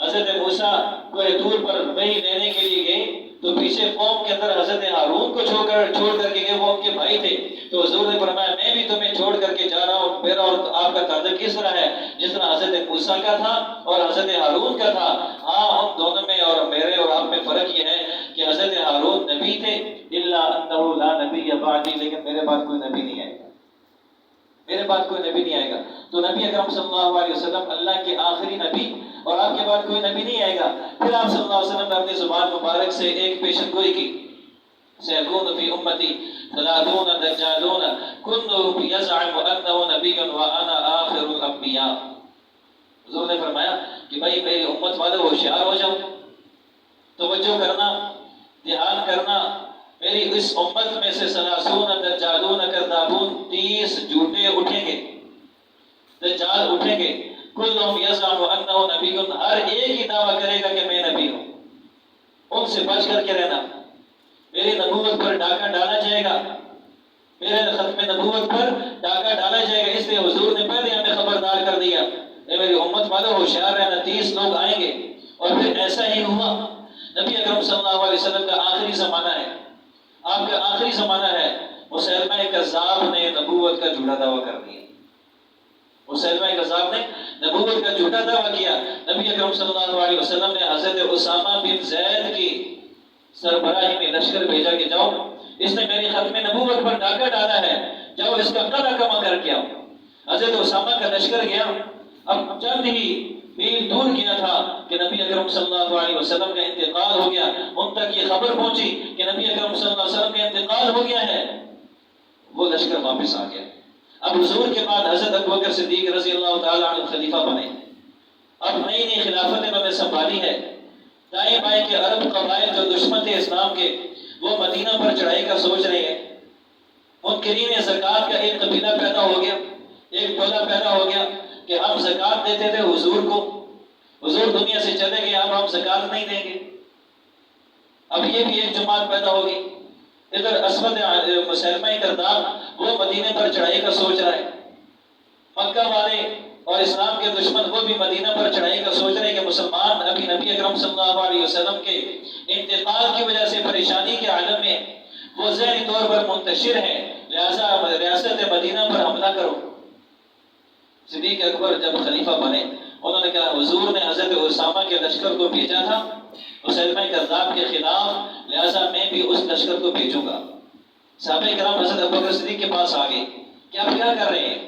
حضرت موسیٰ کوہ طور پر وحی لینے کے لیے گئے تو پیچھے قوم کے اندر حضرت ہارون کو چھوڑ کر کے گئے، وہ ان کے بھائی تھے۔ تو حضور نے فرمایا میں بھی تمہیں چھوڑ کر کے جا رہا ہوں، میرا اور آپ کا تعلق کس طرح ہے؟ جس طرح حضرت موسیٰ کا تھا اور حضرت ہارون کا تھا۔ ہاں ان دونوں میں اور میرے اور آپ میں فرق یہ ہے کہ حضرت ہارون نبی تھے، الا انہ لا نبی بعدی، لیکن میرے بعد کوئی نبی نہیں آئے گا، میرے بعد کوئی نبی نہیں آئے گا۔ تو نبی اکرم صلی اللہ علیہ وسلم اللہ کے آخری نبی، اور آپ کے بعد کوئی نبی نہیں آئے گا۔ پھر آپ صلی اللہ علیہ وسلم نے اپنی زبان مبارک سے ایک پیشن گوئی کی، سیکون فی امتی ثلاثون دجالون کلهم یزعم انہ نبی وانا آخر الانبیاء۔ حضور نے فرمایا کہ بھائی میری امت والے ہوشیار ہو جاؤ، توجہ کرنا، دھیان کرنا، میری اس امت میں سے ثلاثون دجالون کذابون 30 جھوٹے اٹھیں گے، دجال اٹھیں گے، کلہم یزعم انہ نبی، ہر ایک ہی دعویٰ کرے گا کہ میں نبی ہوں۔ ان سے بچ کر کے رہنا، میری نبوت پر ڈاکہ ڈالا جائے گا، میرے ختم نبوت پر ڈاکہ ڈالا جائے گا، اس لیے حضور نے پہلے ہمیں خبردار کر دیا اے میری امت والے ہوشیار رہنا، 30 لوگ آئیں گے۔ اور پھر ایسا ہی ہوا۔ نبی اکرم صلی اللہ علیہ وسلم کا آخری زمانہ ہے، آپ کا آخری زمانہ ہے، مسیلمہ کذاب نے نبوت کا جھوٹا دعویٰ کر دیا، مسیلمہ کذاب نے نبوت کا جھوٹا دعویٰ کیا۔ نبی اکرم صلی اللہ علیہ وسلم نے حضرت اسامہ بن زید کی سربراہی میں لشکر بھیجا کہ جاؤ، اس نے میری ختم نبوت پر ڈاکہ ڈالا ہے، جاؤ اس کا قلعہ کما کر کے آؤ۔ حضرت اسامہ کا لشکر گیا، اب چند ہی میل دور گیا تھا کہ نبی اکرم صلی اللہ علیہ وسلم کا انتقال ہو گیا، ان تک یہ خبر پہنچی کہ نبی اکرم صلی اللہ علیہ وسلم کا انتقال ہو گیا ہے، وہ لشکر واپس آ گیا۔ اب حضور کے بعد حضرت ابوبکر صدیق رضی اللہ تعالیٰ عنہ خلیفہ بنے، اب نئی نئی خلافت انہوں نے سنبھالی ہے۔ دائیں بائیں کے عرب قبائل جو دشمن تھے اسلام کے، وہ مدینہ پر چڑھائی کا سوچ رہے ہیں۔ منکرین زکوٰۃ کا ایک قبیلہ پیدا ہو گیا، ایک ٹولہ پیدا ہو گیا کہ ہم زکوٰۃ دیتے تھے حضور کو، حضور دنیا سے چلے گئے، اب ہم زکوٰۃ نہیں دیں گے۔ اب یہ بھی ایک جماعت پیدا ہوگی۔ ادھر اسود مسیلمہ کذاب وہ مدینے پر چڑھائی کا سوچ رہا ہے، مکہ والے اور اسلام کے دشمن وہ بھی مدینہ پر چڑھائی کا سوچ رہے ہیں کہ مسلمان ابھی نبی اکرم صلی اللہ علیہ وسلم کے انتقال کی وجہ سے پریشانی کے عالم میں وہ ذہنی طور پر منتشر ہے، لہذا ریاست مدینہ پر حملہ کرو۔ صدیق اکبر جب خلیفہ بنے، انہوں نے کہا حضور نے حضرت اسامہ کے لشکر کو بھیجا تھا مسیلمہ کذاب کے خلاف، لہذا میں بھی اس لشکر کو بھیجوں گا۔ صحابہ کرام حضرت ابوبکر صدیق کے پاس آ گئے کہ آپ کیا کر رہے ہیں؟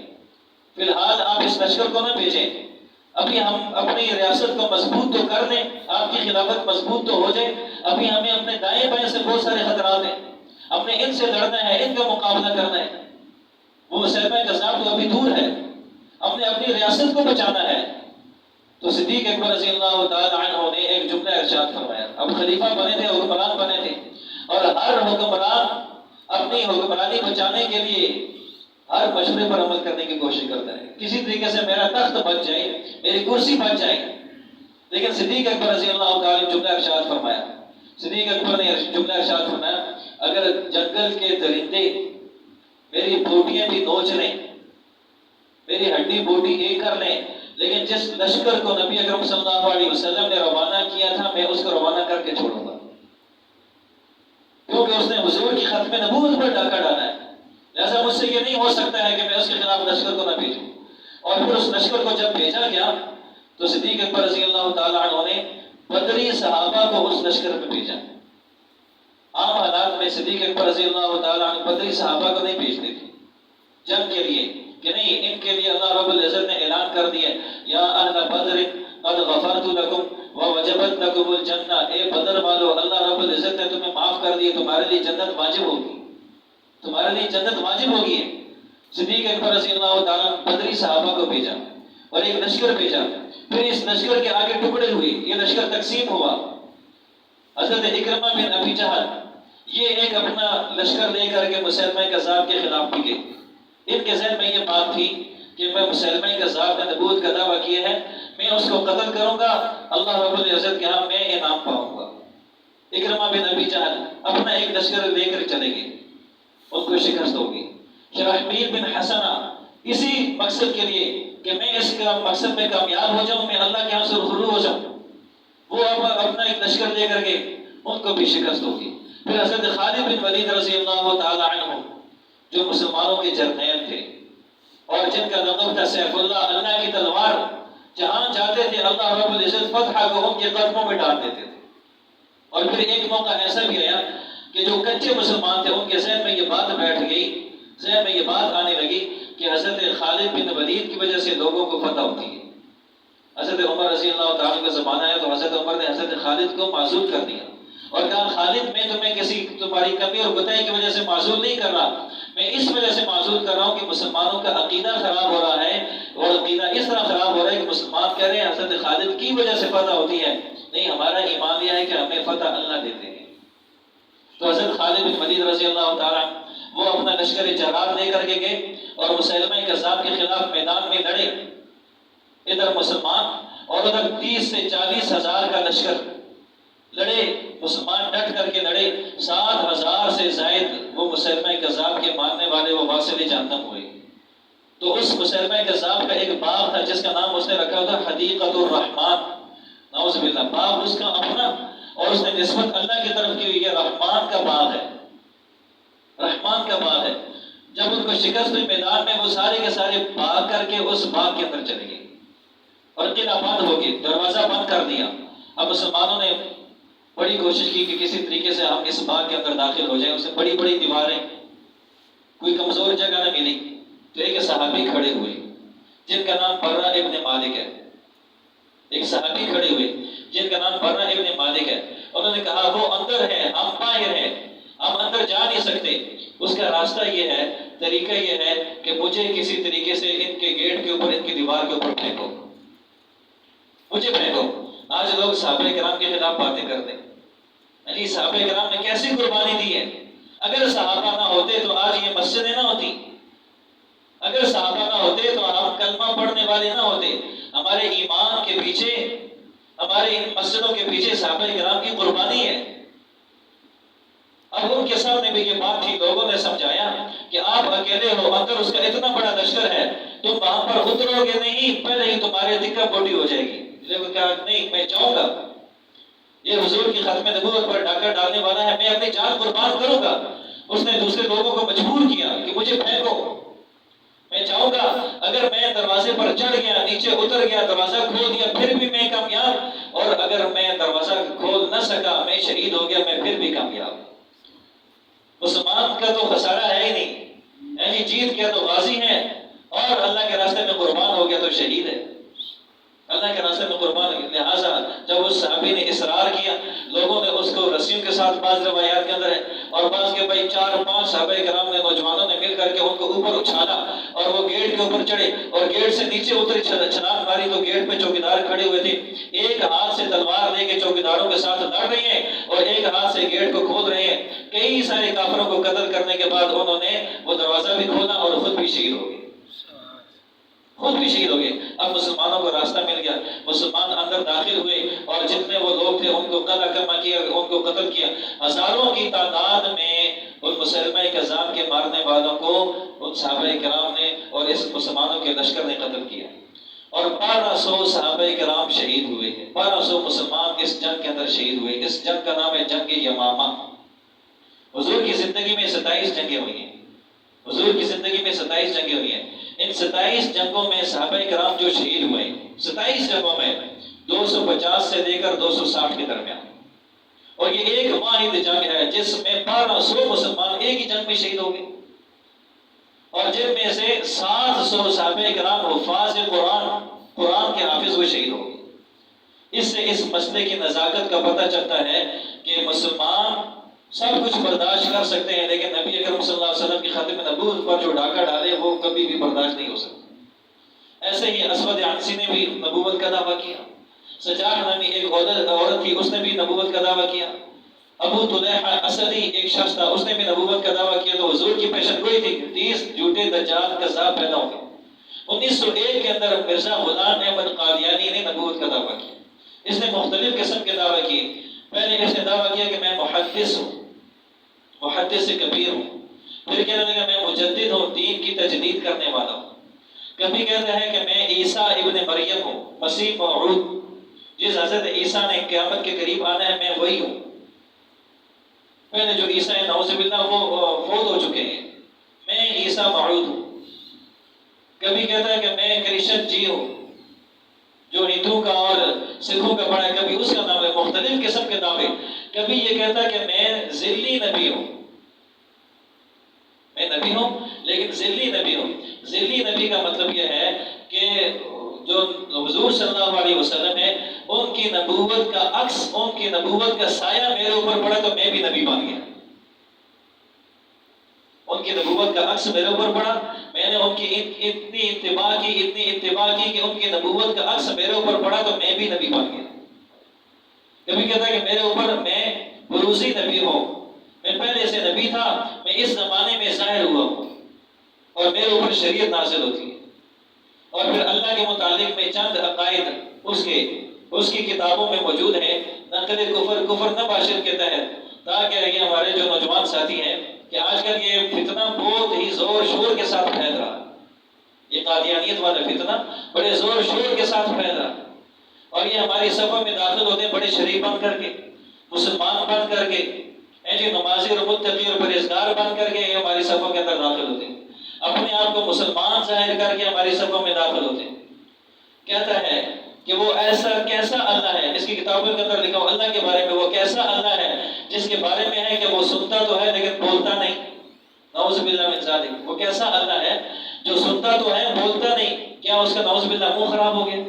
فی الحال آپ اس لشکر کو نہ بھیجیں، ابھی ہم اپنی ریاست کو مضبوط تو کر لیں، آپ کی خلافت مضبوط تو ہو جائے، ابھی ہمیں اپنے دائیں بائیں سے بہت سارے خطرات ہیں، ہم نے ان سے لڑنا ہے، ان کا مقابلہ کرنا ہے۔ وہ مسیلمہ کذاب تو ابھی دور ہے، ہم نے اپنی ریاست کو بچانا ہے۔ تو صدیق اکبر رضی اللہ تعالی عنہ نے ایک جملہ ارشاد فرمایا، اب خلیفہ بنے تھے، حکمران بنے تھے، اور ہر حکمران اپنی حکمرانی بچانے کے لیے ہر مشورے پر عمل کرنے کی کوشش کرتا ہے، کسی طریقے سے میرا تخت بچ جائے، میری کرسی بچ جائے۔ لیکن صدیق اکبر رضی اللہ تعالی نے جملہ ارشاد فرمایا، صدیق اکبر نے جملہ ارشاد فرمایا، اگر جنگل کے درندے میری بوٹیاں بھی نوچ لیں، میری ہڈی بوٹی ایک کر لیں، لیکن جس لشکر کو نبی اکرم صلی اللہ علیہ وسلم نے روانہ کیا تھا میں اس کو روانہ کر کے چھوڑوں گا، کیونکہ اس نے حضور کی ختم نبوت پر ڈاکہ ڈالا ہے، لہذا مجھ سے یہ نہیں ہو سکتا ہے کہ میں اس کے خلاف لشکر کو نہ بھیجوں۔ اور پھر اس لشکر کو جب بھیجا گیا تو صدیق اکبر رضی اللہ تعالیٰ عنہ نے بدری صحابہ کو اس لشکر میں بھیجا۔ عام حالات میں صدیق اکبر رضی اللہ تعالیٰ عنہ بدری صحابہ کو نہیں بھیجتے تھے جنگ کے لیے، کہ نہیں ان کے لیے اللہ رب العزت نے اعلان کر دیا یا اہل بدر قد غفرت لکم ووجبت لکم الجنہ، اے بدر والو اللہ رب العزت نے تمہیں معاف کر دیا، تمہارے لیے جنت واجب ہوگی، تمہارے لیے جنت واجب ہوگی۔ صدیق اکبر رضی اللہ تعالیٰ بدری صحابہ کو بھیجا اور ایک لشکر بھیجا، پھر اس لشکر کے آگے ٹکڑے ہوئے، یہ لشکر تقسیم ہوا۔ حضرت اکرمہ بن ابی جہل یہ ایک اپنا لشکر لے کر کے مسیلمہ کذاب کے خلاف بھی گئے، ان کے ذہن میں یہ بات تھی کہ میں مسیلمہ کذاب نے نبوت کا دعویٰ کیا ہے، میں اس کو قتل کروں گا، اللہ رب العزت کے ہاں میں انعام پاؤں گا۔ اکرمہ بن ابی جہل اپنا ایک لشکر لے کر چلے گئے، ان کو شکست ہوگی۔ شرحبیل بن حسنہ اسی مقصد کے لیے کہ میں اس کا مقصد میں کامیاب ہو جاؤں، میں اللہ کے ہاں سے رخرو ہو جاؤں، وہ اپنا ایک لشکر لے کر کے ان کو بھی شکست ہوگی۔ پھر حضرت خالد بن ولید رضی اللہ تعالی عنہ جو مسلمانوں کے جرنیل تھے اور جن کا لقب تھا سیف اللہ، اللہ کی تلوار، جہاں جاتے تھے اللہ رب العزت فتح کو ان کے قدموں میں ڈال دیتے تھے۔ اور پھر ایک موقع ایسا بھی آیا کہ جو کچے مسلمان تھے ان کے ذہن میں یہ بات بیٹھ گئی، ذہن میں یہ بات آنے لگی کہ حضرت خالد بن ولید کی وجہ سے لوگوں کو فتح ہوتی ہے۔ حضرت عمر رضی اللہ تعالیٰ کا زمانہ ہے تو حضرت عمر نے حضرت خالد کو معذور کر دیا اور کہا خالد میں تمہیں کسی تمہاری کمی اور کوتاہی کی وجہ سے معذور نہیں کر رہا، میں اس وجہ سے معذور کر رہا ہوں کہ مسلمانوں کا عقیدہ خراب ہو رہا ہے، اور عقیدہ اس طرح خراب ہو رہا ہے کہ مسلمان کہہ رہے ہیں حضرت خالد کی وجہ سے فتح ہوتی ہے، نہیں ہمارا ایمان یہ ہے کہ ہمیں فتح اللہ دیتے ہیں۔ تو حضرت خالد بن ولید رضی اللہ تعالیٰ وہ اپنا لشکر جرار لے کر کے گئے اور مسلمہ کذاب کے خلاف میدان میں لڑے، ادھر مسلمان اور ادھر 30 سے 40 ہزار کا لشکر لڑے، مسلمان ڈٹ کر کے لڑے، 7,000 سے زائد وہ مسلمہ کذاب کے ماننے والے وہ واصل جہنم ہوئے۔ تو اس مسلمہ کذاب کا ایک باغ تھا جس کا نام اس نے رکھا تھا حدیقۃ الرحمن، نعوذ باللہ، باغ اس کا اپنا اور اس نے نسبت اللہ کی طرف کی ہوئی ہے، رحمان کا باغ ہے، رحمان کا باغ ہے۔ جب ان کو شکست ہوئی میدان میں وہ سارے کے سارے بھاگ کر کے اس باغ کے اندر چلے گئے اور قلعہ بند ہو گیا، دروازہ بند کر دیا۔ اب مسلمانوں نے بڑی کوشش کی کہ کسی طریقے سے ہم اس باغ کے اندر داخل ہو جائیں، اس میں بڑی بڑی دیواریں، کوئی کمزور جگہ نہ ملی۔ تو ایک صحابی کھڑے ہوئے جن کا نام برہ ابن مالک ہے، ایک صحابی کھڑے ہوئے جن کا نام برہ ابن مالک ہے، انہوں نے کہا وہ اندر ہے، ہم باہر ہیں، ہم اندر جا نہیں سکتے۔ اس کا راستہ یہ ہے، طریقہ یہ ہے کہ مجھے کسی طریقے سے ان کے گیٹ کے اوپر، ان کی دیوار کے اوپر پھینکو، مجھے پھینکو۔ آج لوگ صحابہ کرام کے خلاف باتیں کرتے ہیں، جی صحابہ کرام نے کیسی قربانی دی ہے، اگر صحابہ نہ ہوتے تو آج یہ مسجدیں نہ ہوتی، اگر صحابہ نہ ہوتے تو ہم کلمہ پڑھنے والے نہ ہوتے۔ ہمارے ایمان کے پیچھے، ہمارے ان مسجدوں کے پیچھے صحابہ کرام کی قربانی ہے۔ اب ان کے سامنے بھی یہ بات تھی، لوگوں نے سمجھایا کہ آپ اکیلے ہو، اگر اس کا اتنا بڑا لشکر ہے تم وہاں پر اترو گے نہیں، پہلے ہی تمہارے دکہ بوٹی ہو جائے گی۔ لیکن کہا نہیں میں جاؤں گا، یہ حضور کی ختم نبوت پر ڈاکہ ڈالنے والا ہے، میں اپنی جان قربان کروں گا۔ اس نے دوسرے لوگوں کو مجبور کیا کہ مجھے پھینکو، میں جاؤں گا، اگر میں دروازے پر چڑھ گیا، نیچے اتر گیا، دروازہ کھول دیا پھر بھی میں کامیاب، اور اگر میں دروازہ کھول نہ سکا، میں شہید ہو گیا، میں پھر بھی کامیاب۔ مسلمان کا تو خسارہ ہے ہی نہیں، یعنی جیت گیا تو غازی ہے، اور اللہ کے راستے میں قربان ہو گیا تو شہید ہے، اللہ کے راستے میں قربان ہو گیا۔ لہٰذا جب اس صحابی نے اصرار کیا، لوگوں نے اس کو رسیوں کے ساتھ، بعض روایات کے اندر ہے، اور بعض کے بھائی 4-5 صحابہ کرام نے، نوجوانوں نے مل کر کے ان کو اوپر اچھالا اور وہ گیٹ کے اوپر چڑھے اور گیٹ سے نیچے اترے، چھلانگ ماری تو گیٹ پہ چوکیدار کھڑے ہوئے تھے، ایک ہاتھ سے تلوار لے کے چوکیداروں کے ساتھ لڑ رہے ہیں اور ایک ہاتھ سے گیٹ کو کھول رہے ہیں۔ کئی سارے کافروں کو قتل کرنے کے بعد انہوں نے وہ دروازہ بھی کھولا اور خود بھی شہید ہو گئے، خود بھی شہید ہو گئے۔ اب مسلمانوں کو راستہ مل گیا، مسلمان اندر داخل ہوئے اور جتنے وہ لوگ تھے ان کو قتل کرنا کیا، ان کو قتل کیا۔ ہزاروں کی تعداد میں ان مسلمہ کذاب کے مارنے والوں کو ان صحابہ کرام نے اور اس مسلمانوں کے لشکر نے قتل کیا، اور 1200 صحابہ کرام شہید ہوئے ہیں، 1200 مسلمان اس جنگ کے اندر شہید ہوئے۔ اس جنگ کا نام ہے جنگ یمامہ۔ حضور کی زندگی میں 27 جنگیں ہوئی ہیں، حضور کی زندگی میں 27 جنگیں ہوئی ہیں۔ ان 27 جنگوں میں صحابہ کرام جو شہید ہوئے، 27 جنگوں میں 250 سے لے کر 260 کے درمیان، اور یہ ایک واحد جنگ ہے جس میں 1200 مسلمان ایک ہی جنگ میں شہید ہو گئے، اور جن میں سے 700 صحابہ کرام حفاظ قرآن کے حافظ ہوئے شہید ہو گئے۔ اس سے اس مسئلے کی نزاکت کا پتہ چلتا ہے کہ مسلمان سب کچھ برداشت کر سکتے ہیں، لیکن نبی اکرم صلی اللہ علیہ وسلم کی ختم نبوت پر جو ڈاکہ ڈالے وہ کبھی بھی برداشت نہیں ہو سکتا۔ ایسے ہی اسود عنسی نے بھی نبوت کا دعویٰ کیا، سجاح نامی ایک عورت تھی، اس نے بھی نبوت کا دعویٰ کیا، ابو طلیحہ اسدی ایک شخص تھا، اس نے بھی نبوت کا دعویٰ کیا۔ تو حضور کی پیشن گوئی تھی، 30 جھوٹے دجال کذاب پیدا ہو گئے۔ 1901 کے اندر مرزا غلام احمد قادیانی نے نبوت کا دعویٰ کیا۔ اس نے مختلف قسم کے دعویٰ کیے۔ پہلے اس نے دعویٰ کیا کہ میں محدث ہوں، محدث کبیر ہوں، پھر کہنے لگا میں مجدد ہوں، دین کی تجدید کرنے والا ہوں۔ کبھی کہتا ہے کہ میں عیسیٰ ابن مریم ہوں، مسیح موعود، جس چیز حضرت عیسیٰ نے قیامت کے قریب آنا ہے، میں وہی ہوں۔ پہلے جو عیسیٰ ہیں نعوذ باللہ وہ فوت ہو چکے ہیں، میں عیسیٰ موعود ہوں۔ کبھی کہتا ہے کہ میں کرسچن جی ہوں، جو ہندوؤں کا اور سکھوں کا پڑھا ہے، کبھی اس کا نام ہے، مختلف قسم کے دعوے۔ کبھی یہ کہتا ہے کہ میں ذلی نبی ہوں، میں نبی ہوں لیکن ذلی نبی ہوں۔ ذلی نبی کا مطلب یہ ہے کہ جو حضور صلی اللہ علیہ وسلم ہے، ان کی نبوت کا عکس، ان کی نبوت کا سایہ میرے اوپر پڑا تو میں بھی نبی بن گیا۔ ان کی نبوت کا عکس میرے اوپر پڑا، میں نے ان کی اتنی اتباع کی کہ ان کی نبوت کا عکس میرے اوپر پڑا تو میں بھی نبی بن گیا۔ کبھی کہتا ہے کہ میرے اوپر میں بروزی نبی ہوں، میں پہلے سے نبی تھا، میں اس زمانے میں ظاہر ہوا ہوں اور میرے اوپر شریعت نازل ہوتی ہے۔ اور پھر اللہ کے متعلق میں چند عقائد اس کی کتابوں میں موجود ہیں، نقل کفر نباشر کے تحت، تاکہ یہ ہمارے جو نوجوان ساتھی ہیں کہ آج کل یہ فتنہ بہت ہی زور شور کے ساتھ پھیل رہا ہے، یہ قادیانیت والا فتنہ بڑے زور شور کے ساتھ پھیل رہا ہے، اور یہ ہماری صفوں میں داخل ہوتے ہیں بڑے شریف بن کر کے، مسلمان بن کر کے، جی نمازی اور متقی اور پرہیزگار بن کر کے یہ ہماری صفوں کے اندر داخل ہوتے ہیں، اپنے آپ کو مسلمان ظاہر کر کے ہماری صفوں میں داخل ہوتے ہیں۔ کہتا ہے کہ وہ ایسا کیسا اللہ ہے، اس کی کتابوں کے اندر لکھا ہو اللہ کے بارے میں، وہ کیسا اللہ ہے جس کے بارے میں ہے کہ وہ سنتا تو ہے لیکن بولتا نہیں۔ نعوذ باللہ من ذالک، وہ کیسا اللہ ہے جو سنتا تو ہے بولتا نہیں، کیا اس کا نعوذ باللہ منہ خراب ہو گیا؟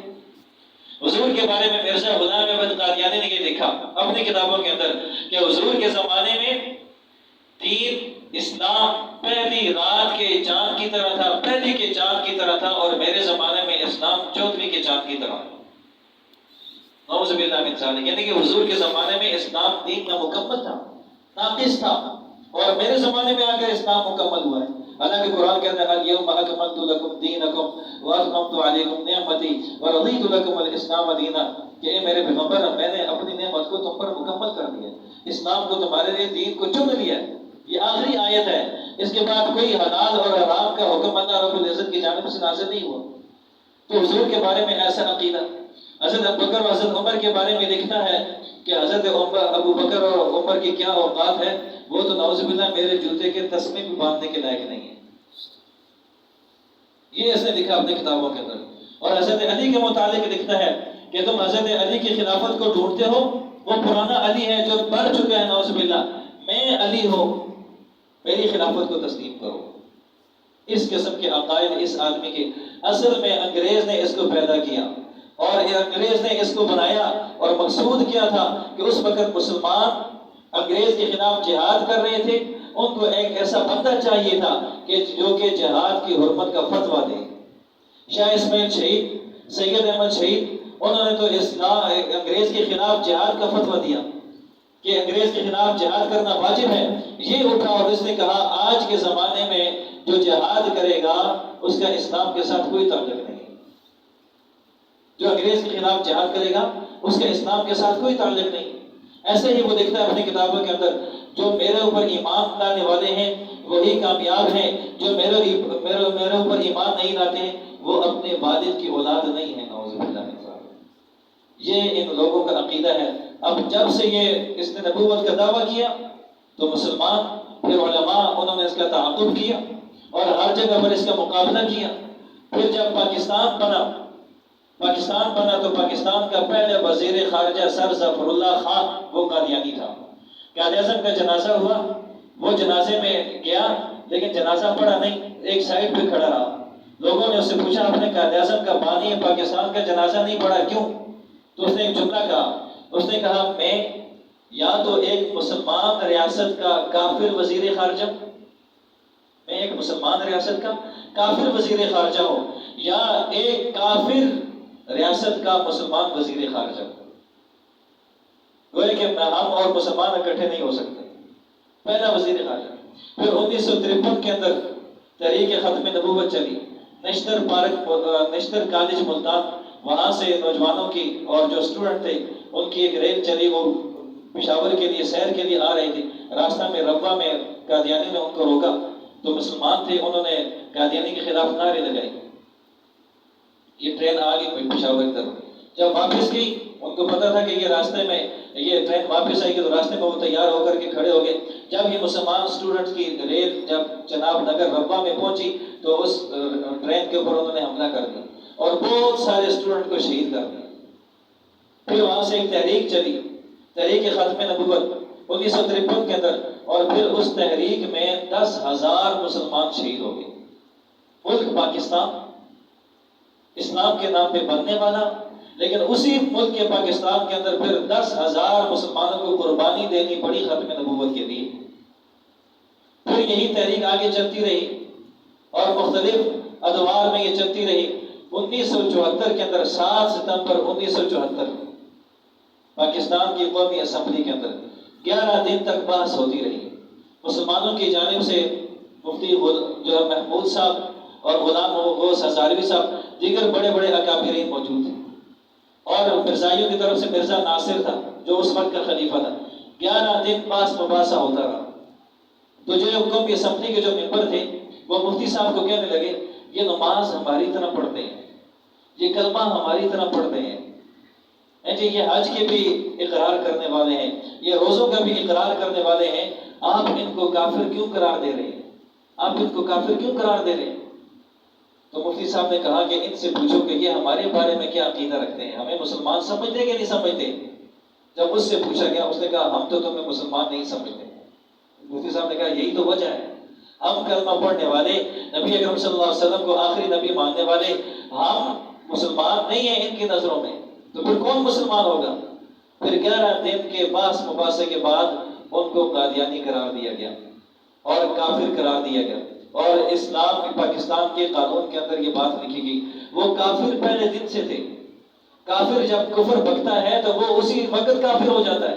حضور کے بارے میں مرزا غلام احمد قادیانی نے یہ لکھا اپنی کتابوں کے اندر کہ حضور کے زمانے میں دین اسلام پہلی رات کے چاند کی طرح تھا، پہلی کے چاند کی طرح تھا، اور میرے زمانے میں اسلام چوتھویں کے چاند کی طرح۔ نعوذ باللہ من ذالک، یعنی کہ حضور کے زمانے میں اسلام دین کا مکمل تھا، ناقص تھا، اور میرے زمانے میں آ کر اسلام مکمل ہوا ہے۔ حالانکہ قرآن کہتا ہے الیوم اکملت لکم دینکم واتممت علیکم نعمتی ورضیت لکم الاسلام دینا، کہ اے میرے پیغمبر میں نے اپنی نعمت کو تم پر مکمل کر دیا، اسلام کو تمہارے لیے دین کو چن لیا۔ یہ آخری آیت ہے، اس کے بعد کوئی حلال اور حرام کا حکم اللہ رب العزت کی جانب سے نازل نہیں ہوا۔ تو حضور کے بارے میں ایسا عقیدہ، حضرت ابوبکر اور حضرت عمر کے بارے میں لکھتا ہے کہ حضرت ابوبکر اور عمر کی کیا اوقات ہے، وہ تو نعوذ باللہ میرے جوتے کے تسمے بھی باندھنے کے لائق نہیں ہے۔ یہ اس نے لکھا اپنی کتابوں کے اندر۔ اور حضرت علی کے متعلق لکھتا ہے کہ تم حضرت علی کی خلافت کو ڈھونڈتے ہو، وہ پرانا علی ہے جو مر چکا ہے، نعوذ باللہ، میں علی ہوں، میری خلافت کو تسلیم کرو۔ اس قسم کے عقائد اس آدمی کے، اصل میں انگریز نے اس کو پیدا کیا اور انگریز نے اس کو بنایا، اور مقصود کیا تھا کہ اس وقت مسلمان انگریز کے خلاف جہاد کر رہے تھے، ان کو ایک ایسا بندہ چاہیے تھا کہ جو کہ جہاد کی حرمت کا فتویٰ دے۔ شاہ اسماعیل شہید، سید احمد شہید، انہوں نے تو انگریز کے خلاف جہاد کا فتویٰ دیا کہ انگریز کے خلاف جہاد کرنا واجب ہے۔ یہ اٹھا اور اس نے کہا آج کے زمانے میں جو جہاد کرے گا اس کا اسلام کے ساتھ کوئی تعلق نہیں، جو انگریز کے خلاف جہاد کرے گا اس کا اسلام کے ساتھ کوئی تعلق نہیں۔ ایسے ہی وہ لکھتا ہے اپنی کتابوں کے اندر، جو میرے اوپر ایمان لانے والے ہیں وہی کامیاب ہیں، جو میرے اوپر ایمان نہیں لاتے ہیں وہ اپنے والد کی اولاد نہیں ہے، نعوذ باللہ من ذالک۔ یہ ان لوگوں کا عقیدہ ہے۔ اب جب سے اس نے نبوت کا دعویٰ کیا تو مسلمان پھر علماء انہوں نے اس کا تعاقب کیا اور ہر جگہ پر اس کا مقابلہ کیا۔ پھر جب پاکستان بنا تو پاکستان کا پہلے وزیر خارجہ سر ظفر اللہ خان وہ قادیانی تھا۔ قائد اعظم کا جنازہ ہوا، وہ جنازے میں گیا لیکن جنازہ پڑھا نہیں، ایک سائڈ پہ کھڑا رہا۔ لوگوں نے اس سے پوچھا اپنے قائد اعظم کا بانی ہے، پاکستان کا جنازہ نہیں پڑھا کیوں؟ تو اس نے ایک جملہ کہا، اس نے کہا میں یا تو ایک مسلمان ریاست کا کافر وزیر خارجہ، میں ایک مسلمان ریاست کا کافر وزیر خارجہ ہوں، یا ایک کافر ریاست کا مسلمان وزیر خارجہ ہوں۔ گویا کہ ہم اور مسلمان اکٹھے نہیں ہو سکتے۔ پہلا وزیر خارجہ۔ پھر 1953 کے اندر تحریک ختم نبوت چلی، نشتر کالج ملتان، وہاں سے نوجوانوں کی اور جو اسٹوڈنٹ تھے ان کی ایک ریل چلی، وہ پشاور کے لیے سیر کے لیے آ رہے تھے۔ راستہ میں ربوہ میں قادیانی نے ان کو روکا، تو مسلمان تھے، انہوں نے قادیانی کے خلاف نعرے لگائے۔ یہ ٹرین آ گئی پشاور کی طرف، جب واپس گئی ان ان کو پتا تھا کہ یہ راستے میں یہ ٹرین واپس آئے گی، تو راستے میں وہ تیار ہو کر کے کھڑے ہو گئے۔ جب یہ مسلمان اسٹوڈنٹ کی ریل جب جناب نگر ربوہ میں پہنچی تو اس ٹرین کے اوپر انہوں نے حملہ کر دیا اور بہت سارے اسٹوڈنٹ کو شہید کر دیا۔ پھر وہاں سے ایک تحریک چلی، تحریک ختم نبوت 1953 کے اندر، اور پھر اس تحریک میں 10,000 مسلمان شہید ہو گئے۔ ملک پاکستان اسلام کے نام پہ بننے والا، لیکن اسی ملک کے پاکستان کے اندر پھر 10,000 مسلمانوں کو قربانی دینی پڑی ختم نبوت کے لیے۔ پھر یہی تحریک آگے چلتی رہی اور مختلف ادوار میں یہ چلتی رہی۔ 1974 کے اندر 7 ستمبر 1974 پاکستان کی قومی اسمبلی کے اندر 11 دن تک بحث ہوتی رہی۔ مسلمانوں کی جانب سے مفتی جو ہے محمود صاحب اور غلام غوث ہزاروی صاحب، دیگر بڑے بڑے اکابرین موجود تھے، اور مرزائیوں کی طرف سے مرزا ناصر تھا جو اس وقت کا خلیفہ تھا۔ 11 دن بحث مباحثہ ہوتا رہا۔ تو جو قومی اسمبلی کے جو ممبر تھے وہ مفتی صاحب کو کہنے لگے، یہ نماز ہماری طرح پڑھتے ہیں، یہ کلمہ ہماری طرح پڑھتے ہیں، جی یہ حج کے بھی اقرار کرنے والے ہیں، یہ روزوں کا بھی اقرار کرنے والے ہیں، آپ ان کو کافر کیوں قرار دے رہے ہیں؟ آپ ان کو کافر کیوں قرار دے رہے ہیں؟ تو مفتی صاحب نے کہا کہ ان سے پوچھو کہ یہ ہمارے بارے میں کیا عقیدہ رکھتے ہیں، ہمیں مسلمان سمجھتے کہ نہیں سمجھتے؟ جب اس سے پوچھا گیا اس نے کہا ہم تو تمہیں مسلمان نہیں سمجھتے۔ مفتی صاحب نے کہا یہی تو وجہ ہے، ہم کلمہ پڑھنے والے، نبی اکرم صلی اللہ علیہ وسلم کو آخری نبی ماننے والے، ہم مسلمان نہیں ہیں ان کی نظروں میں، تو پھر کون مسلمان ہوگا؟ پھر 11 دن کے بحث مباحثے کے بعد ان کو قادیانی قرار دیا گیا اور کافر قرار دیا گیا، اور اسلام کی پاکستان کے قانون کے اندر یہ بات لکھی گئی، وہ کافر پہلے دن سے تھے۔ کافر جب کفر بکتا ہے تو وہ اسی وقت کافر ہو جاتا ہے۔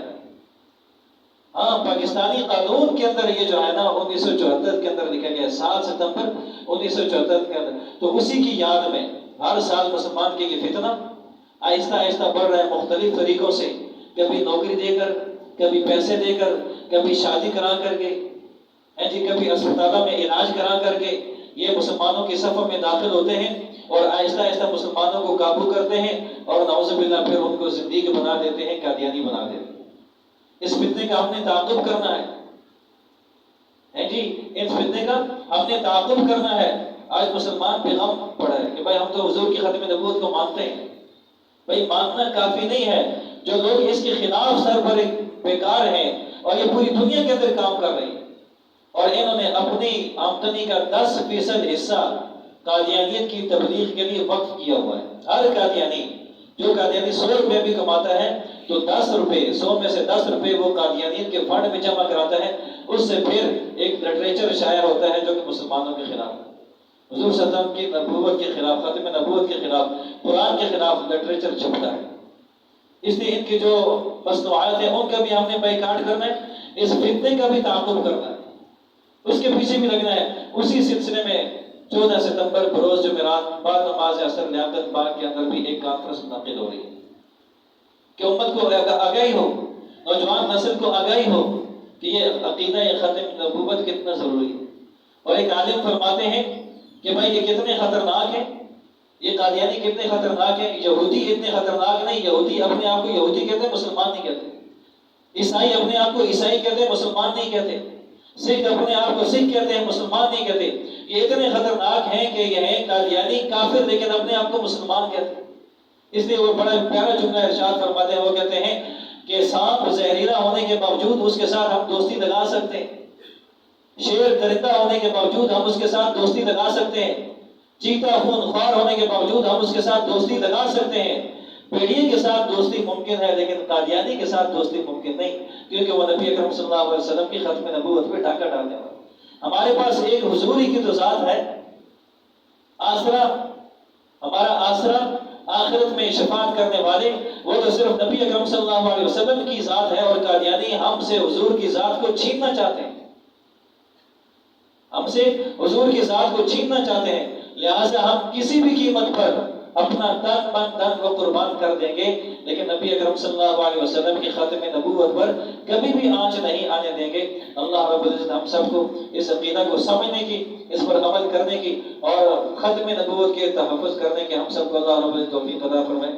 ہاں، پاکستانی قانون کے اندر یہ جو ہے نا 1974 کے اندر لکھا گیا، 7 ستمبر 1974 کے اندر، تو اسی کی یاد میں ہر سال مسلمان کے یہ فتنہ آہستہ آہستہ بڑھ رہا ہے مختلف طریقوں سے، کبھی نوکری دے کر، کبھی پیسے دے کر، کبھی شادی کرا کر کے، کبھی اسپتالوں میں علاج کرا کر کے یہ مسلمانوں کے صفوں میں داخل ہوتے ہیں اور آہستہ آہستہ مسلمانوں کو قابو کرتے ہیں، اور نعوذ باللہ پھر ان کو زندگی بنا دیتے ہیں، قادیانی بنا دیتے ہیں۔ اس فتنے کا ہم نے تعاقب کرنا ہے، جی اس فتنے کا ہم نے تعاقب کرنا ہے۔ آج مسلمان پہ غم پڑا ہے کہ بھائی ہم تو حضور کی ختم نبوت کو مانتے ہیں، بھائی ماننا کافی نہیں ہے، جو لوگ اس کے خلاف سربر بیکار ہیں اور یہ پوری دنیا کے اندر کام کر رہے ہیں، اور انہوں نے اپنی آمدنی کا 10% حصہ قادیانیت کی تبلیغ کے لیے وقف کیا ہوا ہے۔ ہر قادیانی، جو قادیانی 100 روپے بھی کماتا ہے تو 10 روپے، 100 میں سے 10 روپے وہ قادیانیت کے فنڈ میں جمع کراتا ہے، اس سے پھر ایک لٹریچر شائع ہوتا ہے جو کہ مسلمانوں کے خلاف، حضور صلی اللہ علیہ وسلم کی نبوت کے خلاف، ختم نبوت کے خلاف، قرآن کے خلاف لٹریچر چھپتا ہے۔ اس لیے ان کی جو مصنوعات ہیں ان کا بھی ہم نے بائیکاٹ کرنا ہے، اس فتنے کا بھی تعاقب کرنا ہے، اس کے پیچھے بھی لگنا ہے۔ اسی سلسلے میں 14 ستمبر بروز جمعرات بعد نماز عصر لیاقت باغ کے اندر بھی ایک کانفرنس منعقد ہو رہی ہے کہ امت کو آگاہی ہو، نوجوان نسل کو آگاہی ہو کہ یہ عقیدہ ختم نبوت کتنا ضروری ہے۔ اور ایک عالم فرماتے ہیں کہ بھائی یہ کتنے خطرناک ہیں، یہ قادیانی کتنے خطرناک ہیں، یہودی اتنے خطرناک نہیں، یہودی اپنے آپ کو یہودی کہتے ہیں، مسلمان نہیں کہتے، عیسائی اپنے آپ کو عیسائی کہتے ہیں، مسلمان نہیں کہتے، سکھ اپنے آپ کو سکھ کہتے ہیں، مسلمان نہیں کہتے۔ یہ اتنے خطرناک ہیں کہ یہ ہیں قادیانی کافر لیکن اپنے آپ کو مسلمان کہتے ہیں۔ اس لیے وہ بڑا پیارا جملہ ارشاد فرماتے ہیں، وہ کہتے ہیں کہ سانپ زہریلا ہونے کے باوجود اس کے ساتھ ہم دوستی لگا سکتے ہیں، شیر درندہ ہونے کے باوجود ہم اس کے ساتھ دوستی لگا سکتے ہیں، چیتا خون خوار ہونے کے باوجود ہم اس کے ساتھ دوستی لگا سکتے ہیں، بھیڑیے کے ساتھ دوستی ممکن ہے لیکن قادیانی کے ساتھ دوستی ممکن نہیں، کیونکہ وہ نبی اکرم صلی اللہ علیہ وسلم کی ختم نبوت پہ ڈاکہ ڈالنے والا۔ ہمارے پاس ایک حضور ہی کی تو ذات ہے، آسرا، ہمارا آسرا آخرت میں شفاعت کرنے والے وہ تو صرف نبی اکرم صلی اللہ علیہ وسلم کی ذات ہے، اور قادیانی ہم سے حضور کی ذات کو چھیننا چاہتے ہیں، ہم سے حضور کی ذات کو چھیننا چاہتے ہیں، لہٰذا ہم کسی بھی قیمت پر اپنا تن من دھن کو قربان کر دیں گے، لیکن نبی اکرم صلی اللہ علیہ وسلم کی ختم نبوت پر کبھی بھی آنچ نہیں آنے دیں گے۔ اللہ رب العزت ہم سب کو اس عقیدہ کو سمجھنے کی، اس پر عمل کرنے کی اور ختم نبوت کے تحفظ کرنے کے ہم سب کو اللہ رب العزت توفیق عطا فرمائے۔